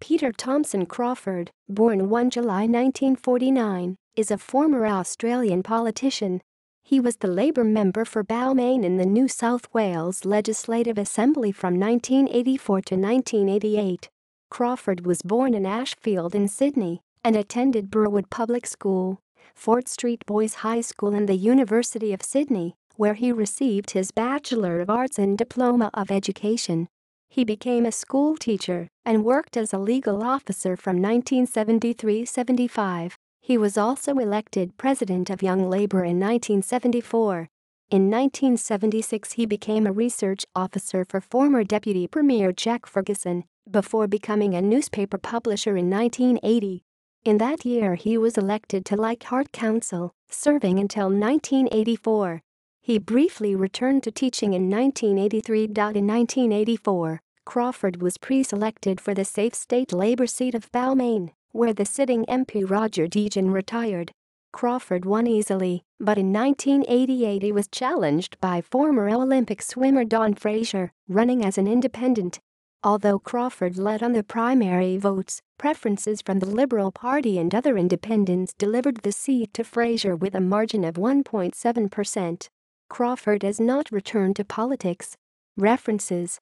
Peter Thomson Crawford, born 1 July 1949, is a former Australian politician. He was the Labor member for Balmain in the New South Wales Legislative Assembly from 1984 to 1988. Crawford was born in Ashfield in Sydney and attended Burwood Public School, Fort Street Boys High School and the University of Sydney, where he received his Bachelor of Arts and Diploma of Education. He became a school teacher and worked as a legal officer from 1973-75. He was also elected president of Young Labour in 1974. In 1976 he became a research officer for former Deputy Premier Jack Ferguson, before becoming a newspaper publisher in 1980. In that year he was elected to Leichhardt Council, serving until 1984. He briefly returned to teaching in 1983. In 1984, Crawford was pre-selected for the safe state Labour seat of Balmain, where the sitting MP Roger Degen retired. Crawford won easily, but in 1988 he was challenged by former Olympic swimmer Dawn Fraser, running as an independent. Although Crawford led on the primary votes, preferences from the Liberal Party and other independents delivered the seat to Fraser with a margin of 1.7%. Crawford has not returned to politics. References